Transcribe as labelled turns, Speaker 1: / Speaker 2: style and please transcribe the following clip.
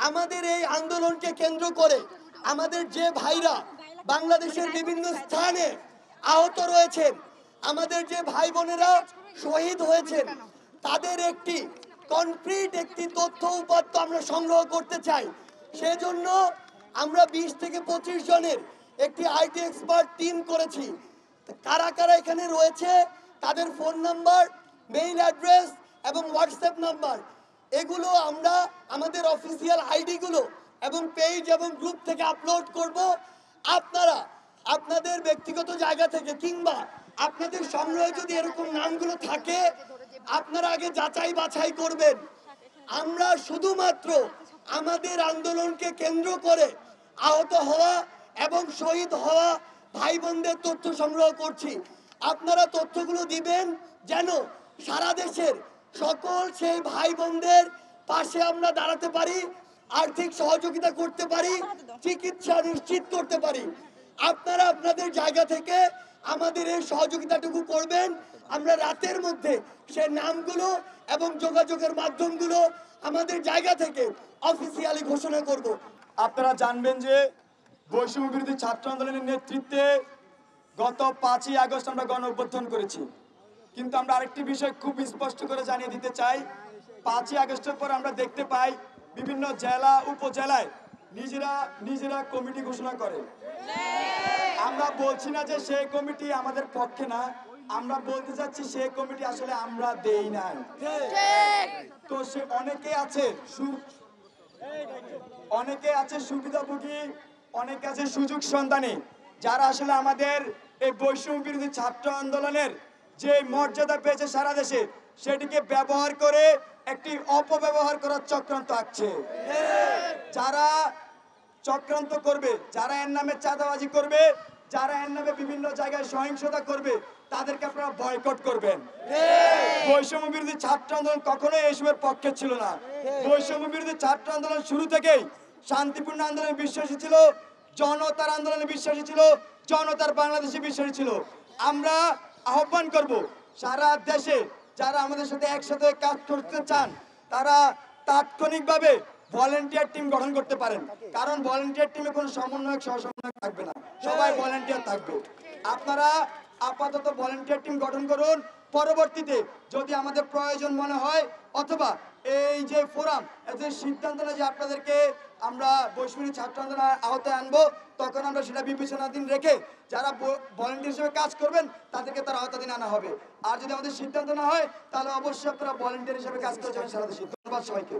Speaker 1: আমাদের এই আন্দোলনকে কেন্দ্র করে আমাদের যে ভাইরা বাংলাদেশের বিভিন্ন স্থানে আহত রয়েছেন, আমাদের যে ভাই বোনেরা শহীদ হয়েছেন, তাদের একটি কনক্রিট একটি তথ্য উপাত্ত আমরা সংগ্রহ করতে চাই। সেজন্য আমরা 20 থেকে 25 জনের একটি আইটি এক্সপার্ট টিম করেছি। কারা কারা এখানে রয়েছে, তাদের ফোন নাম্বার, মেইল অ্যাড্রেস এবং হোয়াটসঅ্যাপ নাম্বার, এগুলো আমরা আমাদের অফিসিয়াল আইডিগুলো এবং পেজ এবং গ্রুপ থেকে আপলোড করব। আপনারা আপনাদের ব্যক্তিগত জায়গা থেকে কিংবা আপনাদের সংগ্রহে যদি এরকম নামগুলো থাকে, আপনারা আগে যাচাই বাছাই করবেন। আমরা শুধুমাত্র আমাদের আন্দোলনকে কেন্দ্র করে আহত হওয়া এবং শহীদ হওয়া ভাই বোনদের তথ্য সংগ্রহ করছি। আপনারা তথ্যগুলো দিবেন যেন সারা দেশের সকল সেই ভাই বোনদের পাশে আমরা দাঁড়াতে পারি, আর্থিক সহযোগিতা করতে পারি, চিকিৎসা নিশ্চিত করতে পারি। আপনারা আপনাদের জায়গা থেকে আমাদের এই সহযোগিতাটুকু করবেন। আমরা রাতের মধ্যে সে নামগুলো এবং যোগাযোগের মাধ্যমগুলো আমাদের জায়গা থেকে অফিসিয়ালি ঘোষণা করব।
Speaker 2: আপনারা জানবেন যে বৈষম্য বিরোধী ছাত্র আন্দোলনের নেতৃত্বে গত 5ই আগস্ট আমরা গণ অভ্যুত্থান করেছি। কিন্তু আমরা আরেকটি বিষয় খুব স্পষ্ট করে জানিয়ে দিতে চাই, 5ই আগস্টের পর আমরা দেখতে পাই বিভিন্ন জেলা উপজেলায় নিজেরা কমিটি ঘোষণা করে। আমরা বলছি না যে সেই কমিটি আমাদের পক্ষে না, আমরা বলতে চাচ্ছি সেই কমিটি আসলে আমরা দেই নাই। তো সে অনেকে আছে সুবিধাভোগী, অনেকে আছে সুযোগ সন্ধানী, যারা আসলে আমাদের এই বৈষম্য বিরোধী ছাত্র আন্দোলনের যে মর্যাদা পেয়েছে সারা দেশে, সেটিকে ব্যবহার করে একটি অপব্যবহার করার চক্রান্ত আঁকছে। যারা চক্রান্ত করবে, যারা এর নামে চাঁদাবাজি করবে, যারা এর নামে বিভিন্ন জায়গায় সহিংসতা করবে, তাদেরকে আপনারা বয়কট করবেন। বৈষম্য বিরোধী ছাত্র আন্দোলন কখনোই এসবের পক্ষে ছিল না। বৈষম্য বিরোধী ছাত্র আন্দোলন শুরু থেকেই শান্তিপূর্ণ আন্দোলনে বিশ্বাসী ছিল, জনতার আন্দোলনে বিশ্বাসী ছিল, জনতার বাংলাদেশে বিশ্বাসী ছিল। আমরা আহ্বান করব সারা দেশে যারা আমাদের সাথে একসাথে কাজ করতে চান, তারা তাৎক্ষণিকভাবে ভলেন্টিয়ার টিম গঠন করতে পারেন। কারণ ভলেন্টিয়ার টিমে কোনো সমন্বয়ক সহসমন্বয়ক থাকবে না, সবাই ভলেন্টিয়ার থাকবে। আপনারা আপাতত ভলেন্টিয়ার টিম গঠন করুন। পরবর্তীতে যদি আমাদের প্রয়োজন মনে হয় অথবা এই যে ফোরাম এদের সিদ্ধান্ত নেয় যে আপনাদেরকে আমরা বৈষম্য ছাত্র আন্দোলনের আওতায় আনবো, তখন আমরা সেটা বিবেচনাধীন রেখে যারা ভলেন্টিয়ার হিসেবে কাজ করবেন তাদেরকে তার আওতাধীন আনা হবে। আর যদি আমাদের সিদ্ধান্ত না হয় তাহলে অবশ্যই আপনারা ভলেন্টিয়ার হিসেবে কাজ করে যাবেন সারা দেশে। ধন্যবাদ সবাইকে।